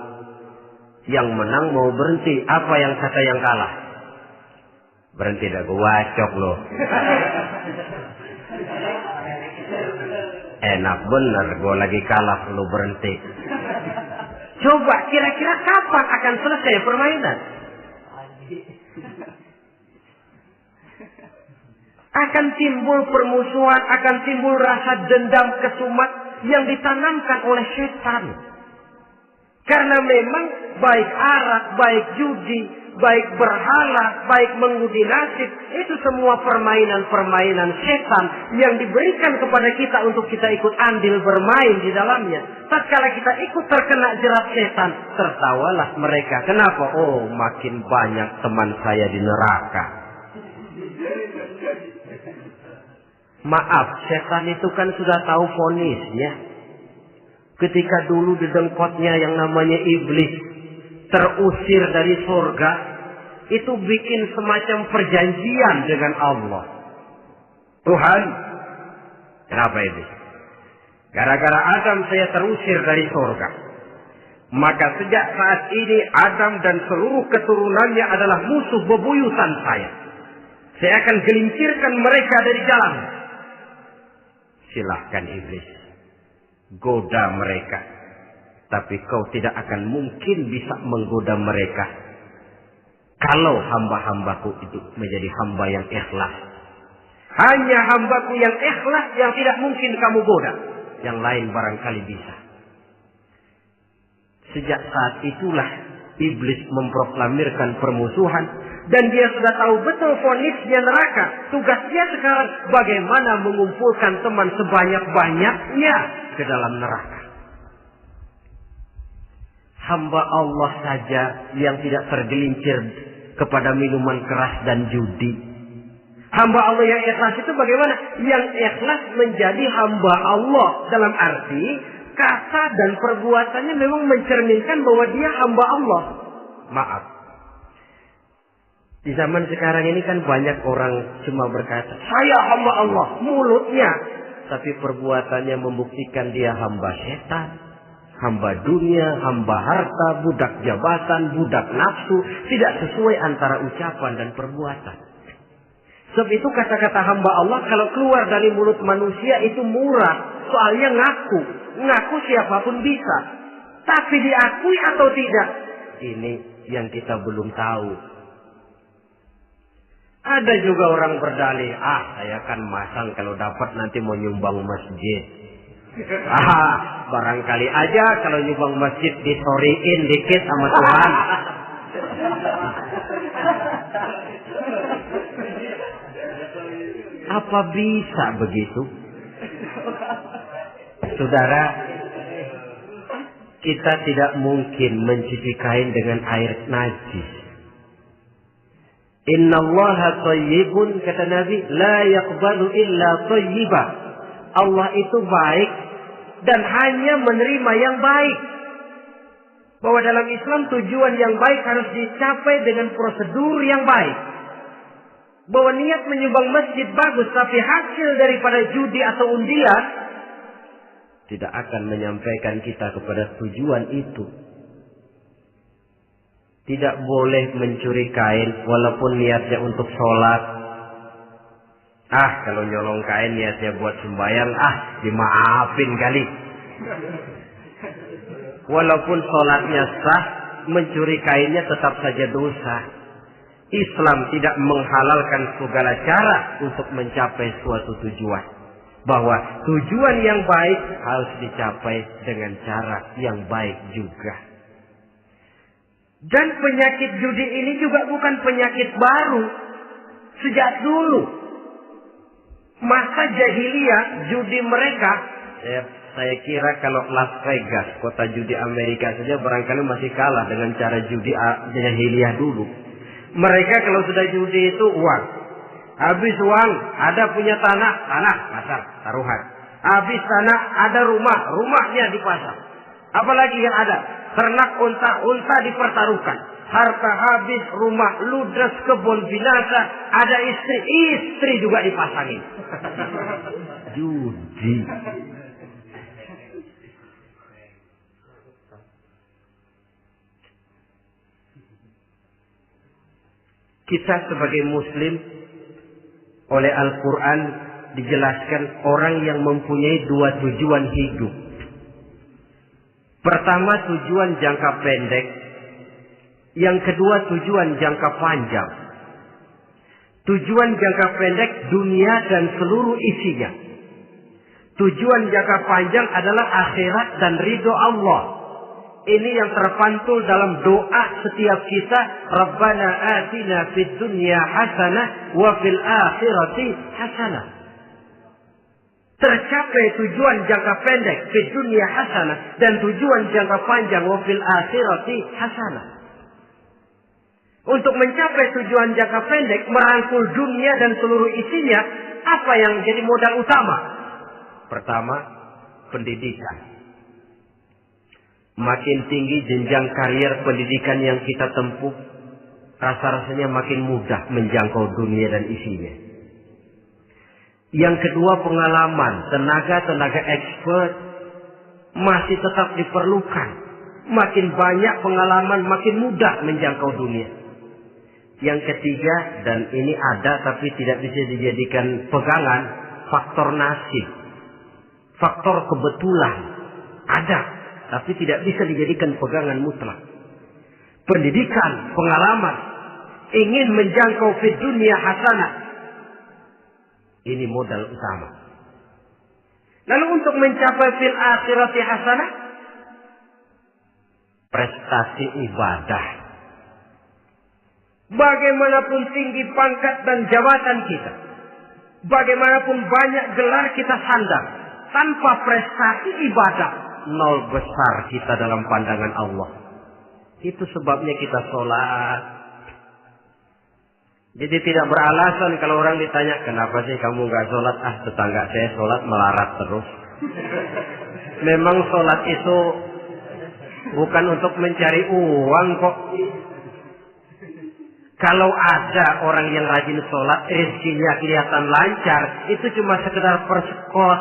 Yang menang mau berhenti, apa yang kata yang kalah? Berhenti dah, gua wacok loh. Enak bener, gua lagi kalah, lu berhenti. Coba, kira-kira kapan akan selesai permainan? Akan timbul permusuhan, akan timbul rasa dendam, kesumat yang ditanamkan oleh setan. Karena memang baik arak, baik judi, baik berhala, baik mengundi nasib, itu semua permainan-permainan setan yang diberikan kepada kita untuk kita ikut andil bermain di dalamnya. Tatkala kita ikut terkena jerat setan, tertawalah mereka. Kenapa? Oh, makin banyak teman saya di neraka. Maaf, setan itu kan sudah tahu vonisnya. Ketika dulu didengkotnya yang namanya iblis terusir dari surga, itu bikin semacam perjanjian dengan Allah. Tuhan, kenapa ini? Gara-gara Adam saya terusir dari surga. Maka sejak saat ini Adam dan seluruh keturunannya adalah musuh bebuyutan saya. Saya akan gelincirkan mereka dari jalan. Silahkan iblis, goda mereka. Tapi kau tidak akan mungkin bisa menggoda mereka kalau hamba-hambaku itu menjadi hamba yang ikhlas. Hanya hambaku yang ikhlas yang tidak mungkin kamu goda. Yang lain barangkali bisa. Sejak saat itulah iblis memproklamirkan permusuhan. Dan dia sudah tahu betul vonisnya neraka. Tugas dia sekarang bagaimana mengumpulkan teman sebanyak-banyaknya ke dalam neraka. Hamba Allah saja yang tidak tergelincir kepada minuman keras dan judi. Hamba Allah yang ikhlas itu bagaimana? Yang ikhlas menjadi hamba Allah. Dalam arti kata dan perbuatannya memang mencerminkan bahwa dia hamba Allah. Maaf. Di zaman sekarang ini kan banyak orang cuma berkata, saya hamba Allah, mulutnya. Tapi perbuatannya membuktikan dia hamba setan, hamba dunia, hamba harta, budak jabatan, budak nafsu. Tidak sesuai antara ucapan dan perbuatan. Sebab itu kata-kata hamba Allah kalau keluar dari mulut manusia itu murah. Soalnya ngaku. Ngaku siapapun bisa. Tapi diakui atau tidak? Ini yang kita belum tahu. Ada juga orang berdalih, saya kan masang kalau dapat nanti mau nyumbang masjid. Barangkali aja kalau nyumbang masjid disoriin dikit sama Tuhan. Apa bisa begitu? Saudara, kita tidak mungkin mencuci kain dengan air najis. Innallaha thayyibun, kata Nabi, la yaqbalu illa thayyiba. Allah itu baik dan hanya menerima yang baik. Bahwa dalam Islam tujuan yang baik harus dicapai dengan prosedur yang baik. Bahwa niat menyumbang masjid bagus, tapi hasil daripada judi atau undian tidak akan menyampaikan kita kepada tujuan itu. Tidak boleh mencuri kain walaupun niatnya untuk sholat. Kalau nyolong kain niatnya buat sembahyang, dimaafin kali. Walaupun sholatnya sah, mencuri kainnya tetap saja dosa. Islam tidak menghalalkan segala cara untuk mencapai suatu tujuan. Bahwa tujuan yang baik harus dicapai dengan cara yang baik juga. Dan penyakit judi ini juga bukan penyakit baru. Sejak dulu. Masa jahiliyah judi mereka. Saya kira kalau Las Vegas, kota judi Amerika saja barangkali masih kalah dengan cara judi jahiliyah dulu. Mereka kalau sudah judi itu uang. Habis uang, ada punya tanah pasar, taruhan. Habis tanah, ada rumahnya dipasang. Apalagi yang ada? Ternak unta dipertaruhkan. Harta habis, rumah ludes, kebun binasa. Ada istri juga dipasangin. Judi. Kita sebagai muslim oleh Al-Quran dijelaskan orang yang mempunyai dua tujuan hidup. Pertama tujuan jangka pendek. Yang kedua tujuan jangka panjang. Tujuan jangka pendek dunia dan seluruh isinya. Tujuan jangka panjang adalah akhirat dan ridho Allah. Ini yang terpantul dalam doa setiap kita. Rabbana atina fid dunya hasanah wa fil akhirati hasanah. Tercapai tujuan jangka pendek fid dunya hasanah, dan tujuan jangka panjang wa fil akhirati hasanah. Untuk mencapai tujuan jangka pendek, merangkul dunia dan seluruh isinya, apa yang jadi modal utama? Pertama, pendidikan. Makin tinggi jenjang karier pendidikan yang kita tempuh, rasa-rasanya makin mudah menjangkau dunia dan isinya. Yang kedua, pengalaman. Tenaga-tenaga expert masih tetap diperlukan. Makin banyak pengalaman, makin mudah menjangkau dunia. Yang ketiga, dan ini ada tapi tidak bisa dijadikan pegangan, faktor nasib. Faktor kebetulan. Ada, tapi tidak bisa dijadikan pegangan mutlak. Pendidikan, pengalaman, ingin menjangkau fid dunya hasanah. Ini modal utama. Lalu untuk mencapai fil akhirati hasanah, prestasi ibadah. Bagaimanapun tinggi pangkat dan jabatan kita, bagaimanapun banyak gelar kita sandang, tanpa prestasi ibadah, nol besar kita dalam pandangan Allah. Itu sebabnya kita sholat. Jadi tidak beralasan kalau orang ditanya, kenapa sih kamu nggak sholat? Ah, tetangga saya sholat melarat terus. Memang sholat itu bukan untuk mencari uang kok. Kalau ada orang yang rajin sholat, rezekinya kelihatan lancar, itu cuma sekedar persekot.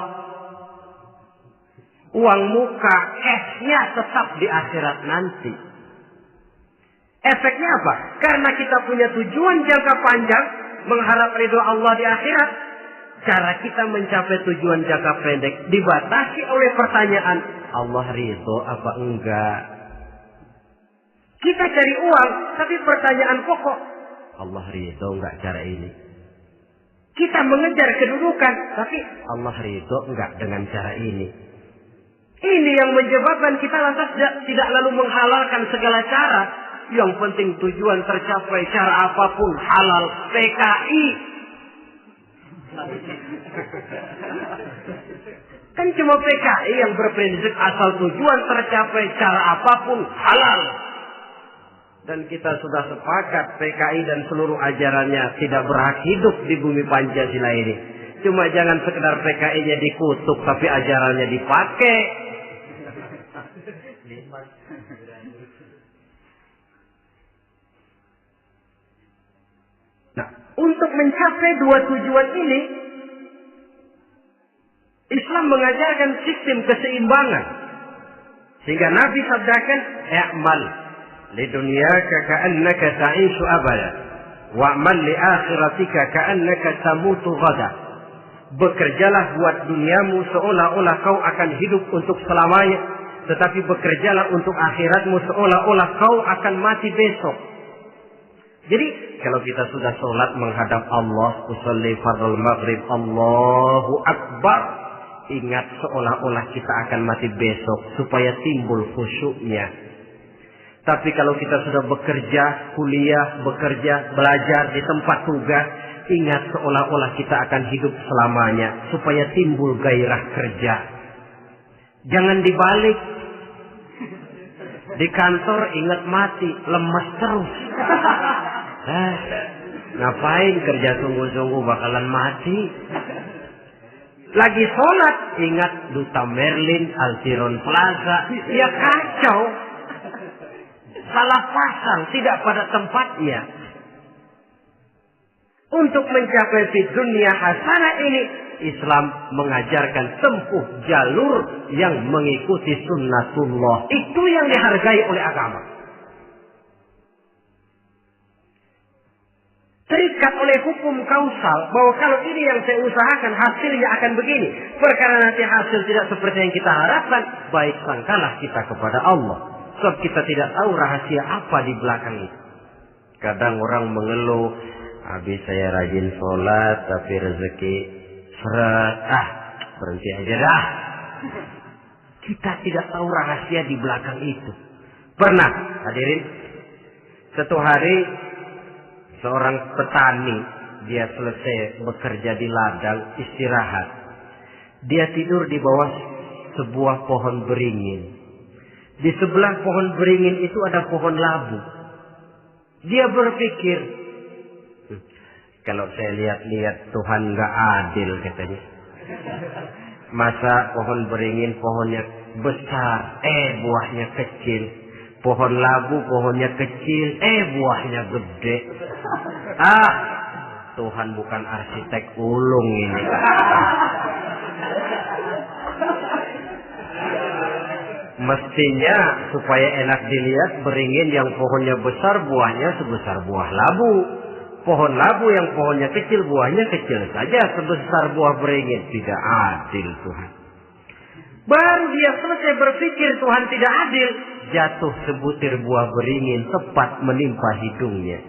Uang muka, cashnya tetap di akhirat nanti. Efeknya apa? Karena kita punya tujuan jangka panjang, mengharap ridho Allah di akhirat. Cara kita mencapai tujuan jangka pendek dibatasi oleh pertanyaan, Allah ridho apa enggak? Kita cari uang, tapi pertanyaan pokok, Allah ridho enggak cara ini? Kita mengejar kedudukan, tapi Allah ridho enggak dengan cara ini? Ini yang menyebabkan kita lantas tidak lalu menghalalkan segala cara. Yang penting tujuan tercapai cara apapun halal. PKI. Kan cuma PKI yang berprinsip asal tujuan tercapai cara apapun halal. Dan kita sudah sepakat PKI dan seluruh ajarannya tidak berhak hidup di bumi Pancasila ini. Cuma jangan sekedar PKI-nya dikutuk tapi ajarannya dipakai. Nah, untuk mencapai dua tujuan ini, Islam mengajarkan sistem keseimbangan. Sehingga Nabi sabdakan, "I'mal lidunyaka ka'annaka ta'ishu abada, wa'mal li akhiratika ka'annaka tamutu ghada." Bekerjalah buat duniamu seolah-olah kau akan hidup untuk selamanya, tetapi bekerjalah untuk akhiratmu seolah-olah kau akan mati besok. Jadi kalau kita sudah sholat menghadap Allah, usolli fardhu maghrib, Allahu Akbar, ingat seolah-olah kita akan mati besok supaya timbul khusyuknya. Tapi kalau kita sudah bekerja, kuliah, bekerja, belajar di tempat tugas, ingat seolah-olah kita akan hidup selamanya supaya timbul gairah kerja. Jangan dibalik. Di kantor ingat mati, lemas terus. Ngapain kerja sungguh-sungguh bakalan mati. Lagi sholat ingat Duta Merlin, Altiron Plaza, ya kacau. Salah pasang, tidak pada tempatnya. Untuk mencapai fi dunya hasanah ini, Islam mengajarkan tempuh jalur yang mengikuti sunnatullah. Itu yang dihargai oleh agama. Terikat oleh hukum kausal bahwa kalau ini yang saya usahakan hasilnya akan begini. Perkara nanti hasil tidak seperti yang kita harapkan, baik sangkalah kita kepada Allah. Sebab kita tidak tahu rahasia apa di belakang itu. Kadang orang mengeluh, habis saya rajin sholat tapi rezeki seret, berhenti aja dah. Kita tidak tahu rahasia di belakang itu. Pernah, hadirin, satu hari seorang petani, dia selesai bekerja di ladang, istirahat. Dia tidur di bawah sebuah pohon beringin. Di sebelah pohon beringin itu ada pohon labu. Dia berpikir, kalau saya lihat-lihat Tuhan gak adil katanya. Masa pohon beringin pohonnya besar, buahnya kecil. Pohon labu pohonnya kecil, buahnya gede. Tuhan bukan arsitek ulung ini. Mestinya supaya enak dilihat, beringin yang pohonnya besar buahnya sebesar buah labu. Pohon labu yang pohonnya kecil buahnya kecil saja sebesar buah beringin. Tidak adil Tuhan. Baru dia selesai berpikir Tuhan tidak adil, jatuh sebutir buah beringin tepat menimpa hidungnya.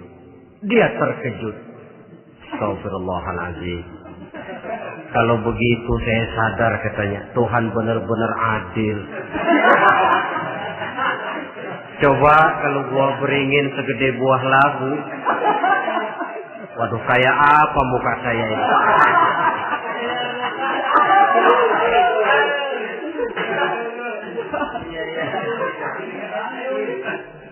Dia terkejut. Astagfirullahaladzim. Kalau begitu saya sadar katanya, Tuhan benar-benar adil. Coba kalau buah beringin segede buah labu. Waduh, kayak apa muka saya ini?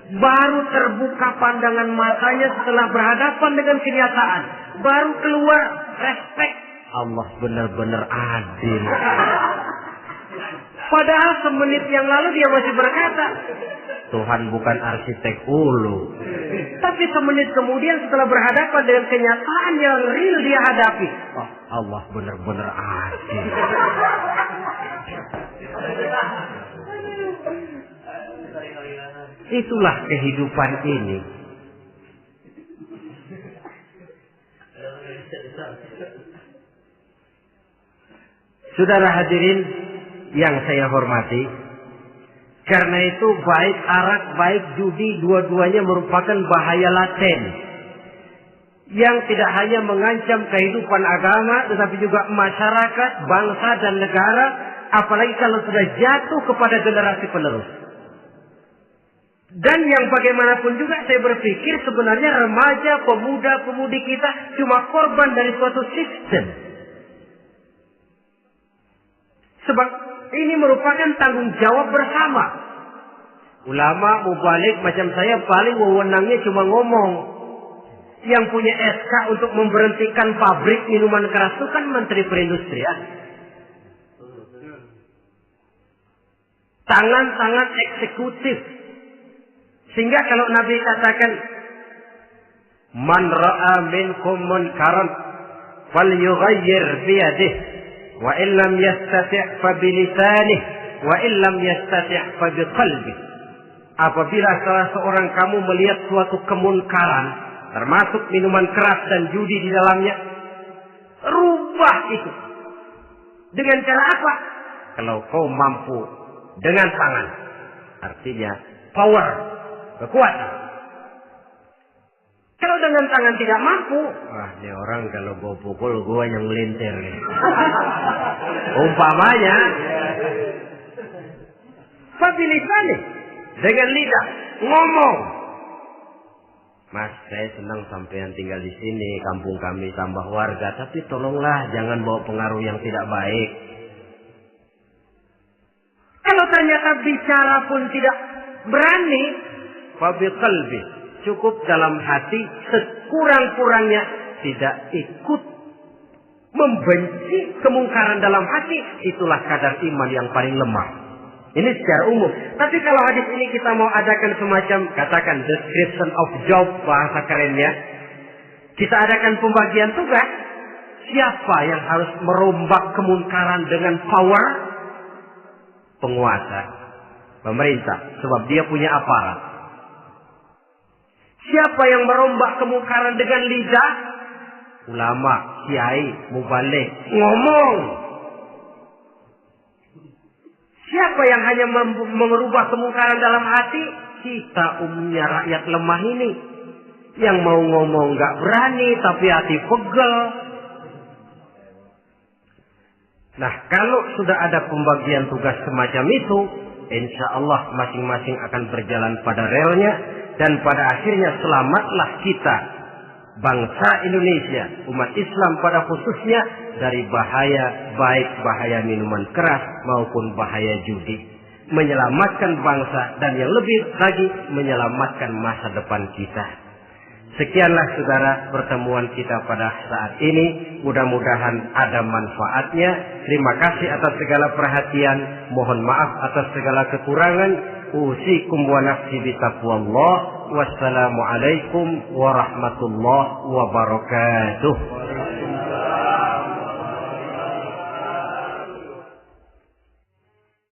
Baru terbuka pandangan matanya setelah berhadapan dengan kenyataan. Baru keluar respek. Allah benar-benar adil. Padahal semenit yang lalu dia masih berkata, Tuhan bukan arsitek ulu. Tapi semenit kemudian setelah berhadapan dengan kenyataan yang real dia hadapi, Allah benar-benar adil. Itulah kehidupan ini. Saudara hadirin yang saya hormati, karena itu baik arak, baik judi, dua-duanya merupakan bahaya laten yang tidak hanya mengancam kehidupan agama, tetapi juga masyarakat, bangsa dan negara, apalagi kalau sudah jatuh kepada generasi penerus. Dan yang bagaimanapun juga saya berpikir sebenarnya remaja, pemuda, pemudi kita cuma korban dari suatu sistem. Sebab ini merupakan tanggung jawab bersama. Ulama mubalik macam saya paling wewenangnya cuma ngomong. Yang punya SK untuk memberhentikan pabrik minuman keras itu kan Menteri Perindustrian. Tangan-tangan eksekutif. Sehingga kalau Nabi katakan, Man ra'a minkum munkaran falyughayyir biyadihi wa illam yastati' fa bilisanih wa illam yastati' fa biqalbihi. Apabila salah seorang kamu melihat suatu kemunkaran, termasuk minuman keras dan judi di dalamnya, rubah itu. Dengan cara apa? Kalau kau mampu dengan tangan, artinya power, kekuatan. Kalau dengan tangan tidak mampu, ini orang kalau gua pukul gua yang melintir. Umpamanya, fabilisani, dengan lidah ngomong. Mas, saya senang sampean tinggal di sini, kampung kami tambah warga, tapi tolonglah jangan bawa pengaruh yang tidak baik. Kalau ternyata bicara pun tidak berani, fabiqalbi, cukup dalam hati, sekurang-kurangnya tidak ikut membenci kemungkaran dalam hati, itulah kadar iman yang paling lemah. Ini secara umum. Tapi kalau hadis ini kita mau adakan semacam, katakan description of job, bahasa kerennya, kita adakan pembagian tugas. Siapa yang harus merombak kemungkaran dengan power? Penguasa, pemerintah, sebab dia punya aparat. Siapa yang merombak kemungkaran dengan lidah? Ulama, kiai, mubalik, ngomong. Siapa yang hanya merubah kemungkaran dalam hati? Kita umumnya rakyat lemah ini. Yang mau ngomong gak berani, tapi hati pegel. Nah, kalau sudah ada pembagian tugas semacam itu, insya Allah masing-masing akan berjalan pada relnya, dan pada akhirnya selamatlah kita, bangsa Indonesia, umat Islam pada khususnya, dari bahaya, baik bahaya minuman keras maupun bahaya judi. Menyelamatkan bangsa, dan yang lebih lagi menyelamatkan masa depan kita. Sekianlah saudara pertemuan kita pada saat ini. Mudah-mudahan ada manfaatnya. Terima kasih atas segala perhatian. Mohon maaf atas segala kekurangan. Usikum wa nafsi bitaqwallah. Wassalamualaikum warahmatullahi wabarakatuh.